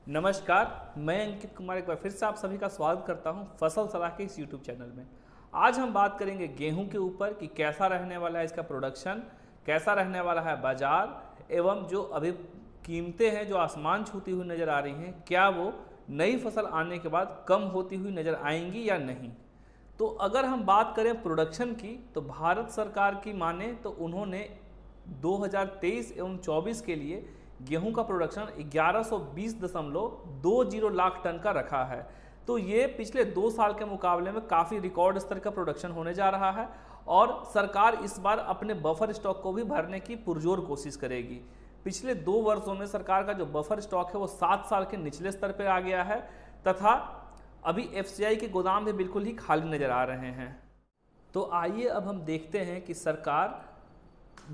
नमस्कार, मैं अंकित कुमार एक बार फिर से आप सभी का स्वागत करता हूं फसल सलाह के इस यूट्यूब चैनल में। आज हम बात करेंगे गेहूं के ऊपर कि कैसा रहने वाला है इसका प्रोडक्शन, कैसा रहने वाला है बाजार एवं जो अभी कीमतें हैं जो आसमान छूती हुई नज़र आ रही हैं, क्या वो नई फसल आने के बाद कम होती हुई नज़र आएंगी या नहीं। तो अगर हम बात करें प्रोडक्शन की, तो भारत सरकार की माने तो उन्होंने 2023 एवं 24 के लिए गेहूं का प्रोडक्शन 1120.20 लाख टन का रखा है। तो ये पिछले 2 साल के मुकाबले में काफ़ी रिकॉर्ड स्तर का प्रोडक्शन होने जा रहा है और सरकार इस बार अपने बफर स्टॉक को भी भरने की पुरजोर कोशिश करेगी। पिछले 2 वर्षों में सरकार का जो बफर स्टॉक है वो 7 साल के निचले स्तर पर आ गया है तथा अभी एफसीआई के गोदाम भी बिल्कुल ही खाली नज़र आ रहे हैं। तो आइए अब हम देखते हैं कि सरकार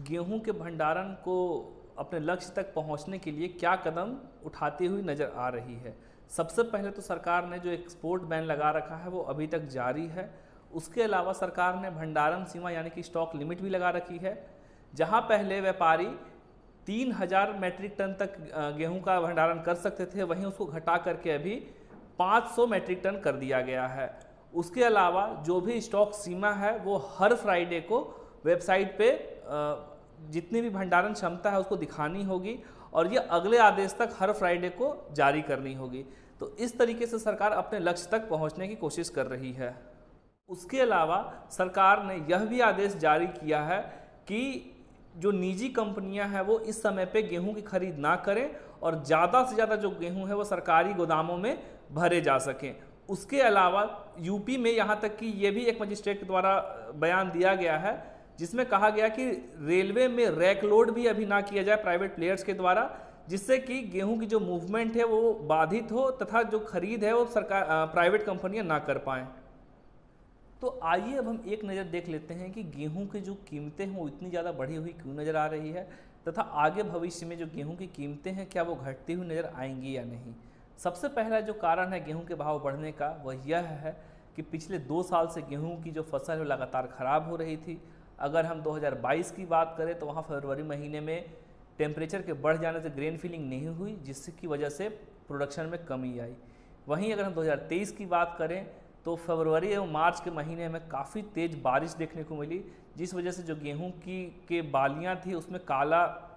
गेहूं के भंडारण को अपने लक्ष्य तक पहुंचने के लिए क्या कदम उठाती हुई नज़र आ रही है। सबसे पहले तो सरकार ने जो एक्सपोर्ट बैन लगा रखा है वो अभी तक जारी है। उसके अलावा सरकार ने भंडारण सीमा यानी कि स्टॉक लिमिट भी लगा रखी है। जहां पहले व्यापारी 3000 मैट्रिक टन तक गेहूं का भंडारण कर सकते थे, वहीं उसको घटा करके अभी 500 मैट्रिक टन कर दिया गया है। उसके अलावा जो भी स्टॉक सीमा है वो हर फ्राइडे को वेबसाइट पे जितनी भी भंडारण क्षमता है उसको दिखानी होगी और ये अगले आदेश तक हर फ्राइडे को जारी करनी होगी। तो इस तरीके से सरकार अपने लक्ष्य तक पहुंचने की कोशिश कर रही है। उसके अलावा सरकार ने यह भी आदेश जारी किया है कि जो निजी कंपनियां हैं वो इस समय पे गेहूं की खरीद ना करें और ज़्यादा से ज़्यादा जो गेहूं है वो सरकारी गोदामों में भरे जा सकें। उसके अलावा यूपी में यहाँ तक कि ये भी एक मजिस्ट्रेट के द्वारा बयान दिया गया है जिसमें कहा गया कि रेलवे में रैक लोड भी अभी ना किया जाए प्राइवेट प्लेयर्स के द्वारा, जिससे कि गेहूं की जो मूवमेंट है वो बाधित हो तथा जो खरीद है वो सरकार प्राइवेट कंपनियां ना कर पाएं। तो आइए अब हम एक नज़र देख लेते हैं कि गेहूं की जो कीमतें हैं वो इतनी ज़्यादा बढ़ी हुई क्यों नज़र आ रही है तथा आगे भविष्य में जो गेहूँ की कीमतें हैं क्या वो घटती हुई नज़र आएंगी या नहीं। सबसे पहला जो कारण है गेहूँ के भाव बढ़ने का वह यह है कि पिछले 2 साल से गेहूँ की जो फसल है लगातार ख़राब हो रही थी। अगर हम 2022 की बात करें तो वहाँ फरवरी महीने में टेम्परेचर के बढ़ जाने से ग्रेन फिलिंग नहीं हुई, जिसकी वजह से प्रोडक्शन में कमी आई। वहीं अगर हम 2023 की बात करें तो फरवरी एवं मार्च के महीने में काफ़ी तेज़ बारिश देखने को मिली, जिस वजह से जो गेहूं की बालियां थी उसमें काला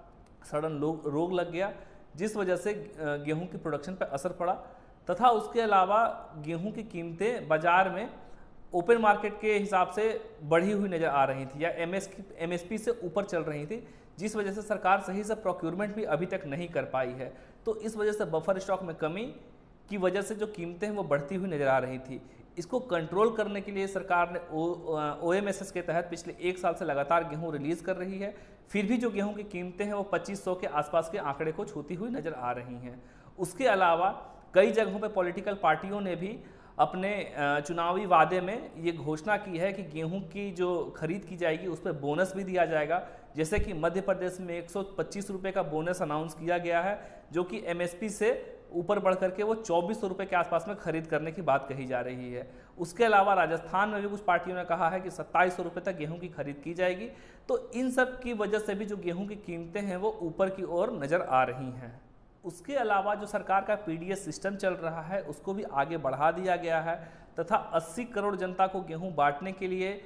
सड़न रोग लग गया, जिस वजह से गेहूं की प्रोडक्शन पर असर पड़ा। तथा उसके अलावा गेहूँ की कीमतें बाज़ार में ओपन मार्केट के हिसाब से बढ़ी हुई नज़र आ रही थी या एमएसपी से ऊपर चल रही थी, जिस वजह से सरकार सही से प्रोक्योरमेंट भी अभी तक नहीं कर पाई है। तो इस वजह से बफर स्टॉक में कमी की वजह से जो कीमतें हैं वो बढ़ती हुई नज़र आ रही थी। इसको कंट्रोल करने के लिए सरकार ने OMSS के तहत पिछले 1 साल से लगातार गेहूँ रिलीज़ कर रही है। फिर भी जो गेहूँ की कीमतें हैं वो 2500 के आसपास के आंकड़े को छूती हुई नज़र आ रही हैं। उसके अलावा कई जगहों पर पॉलिटिकल पार्टियों ने भी अपने चुनावी वादे में ये घोषणा की है कि गेहूं की जो खरीद की जाएगी उस पर बोनस भी दिया जाएगा। जैसे कि मध्य प्रदेश में 125 रुपये का बोनस अनाउंस किया गया है, जो कि MSP से ऊपर बढ़ करके वो 2400 रुपये के आसपास में खरीद करने की बात कही जा रही है। उसके अलावा राजस्थान में भी कुछ पार्टियों ने कहा है कि 2700 रुपये तक गेहूँ की खरीद की जाएगी। तो इन सब की वजह से भी जो गेहूँ की कीमतें हैं वो ऊपर की ओर नज़र आ रही हैं। उसके अलावा जो सरकार का PDS सिस्टम चल रहा है उसको भी आगे बढ़ा दिया गया है तथा 80 करोड़ जनता को गेहूं बांटने के लिए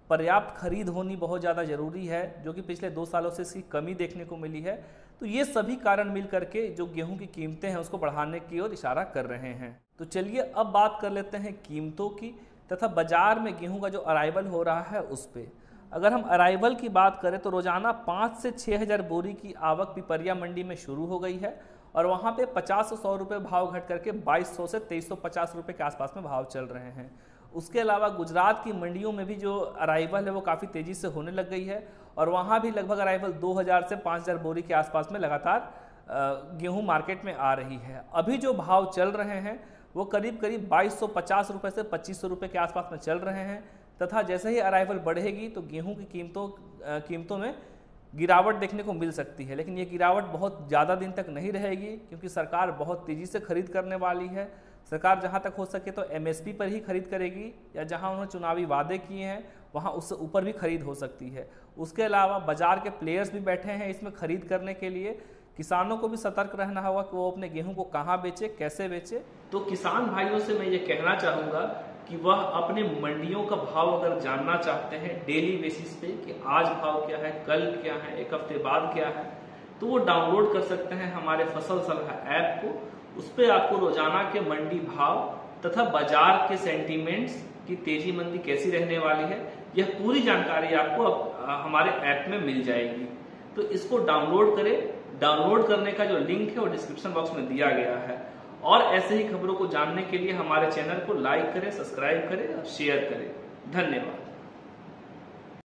पर्याप्त खरीद होनी बहुत ज़्यादा ज़रूरी है, जो कि पिछले 2 सालों से इसकी कमी देखने को मिली है। तो ये सभी कारण मिल करके जो गेहूं की कीमतें हैं उसको बढ़ाने की ओर इशारा कर रहे हैं। तो चलिए अब बात कर लेते हैं कीमतों की तथा बाज़ार में गेहूँ का जो अराइवल हो रहा है उस पर। अगर हम अराइवल की बात करें तो रोज़ाना 5 से 6000 बोरी की आवक पिपरिया मंडी में शुरू हो गई है और वहाँ पे 50 से 100 रुपये भाव घट करके 2200 से 2350 रुपये के आसपास में भाव चल रहे हैं। उसके अलावा गुजरात की मंडियों में भी जो अराइवल है वो काफ़ी तेज़ी से होने लग गई है और वहाँ भी लगभग अराइवल 2000 से 5000 बोरी के आसपास में लगातार गेहूँ मार्केट में आ रही है। अभी जो भाव चल रहे हैं वो करीब 2250 रुपये से 2500 रुपये के आसपास में चल रहे हैं तथा जैसे ही अराइवल बढ़ेगी तो गेहूँ की कीमतों में गिरावट देखने को मिल सकती है। लेकिन ये गिरावट बहुत ज़्यादा दिन तक नहीं रहेगी क्योंकि सरकार बहुत तेज़ी से खरीद करने वाली है। सरकार जहाँ तक हो सके तो MSP पर ही खरीद करेगी या जहाँ उन्होंने चुनावी वादे किए हैं वहाँ उससे ऊपर भी खरीद हो सकती है। उसके अलावा बाज़ार के प्लेयर्स भी बैठे हैं इसमें खरीद करने के लिए किसानों को भी सतर्क रहना होगा कि वो अपने गेहूं को कहाँ बेचे, कैसे बेचे। तो किसान भाइयों से मैं ये कहना चाहूँगा कि वह अपने मंडियों का भाव अगर जानना चाहते हैं डेली बेसिस पे कि आज भाव क्या है, कल क्या है, एक हफ्ते बाद क्या है, तो वो डाउनलोड कर सकते हैं हमारे फसल सलाह ऐप को। उस पर आपको रोजाना के मंडी भाव तथा बाजार के सेंटीमेंट्स की तेजी मंदी कैसी रहने वाली है, यह पूरी जानकारी आपको हमारे ऐप में मिल जाएगी। तो इसको डाउनलोड करें। डाउनलोड करने का जो लिंक है वो डिस्क्रिप्शन बॉक्स में दिया गया है। और ऐसे ही खबरों को जानने के लिए हमारे चैनल को लाइक करें, सब्सक्राइब करें और शेयर करें। धन्यवाद।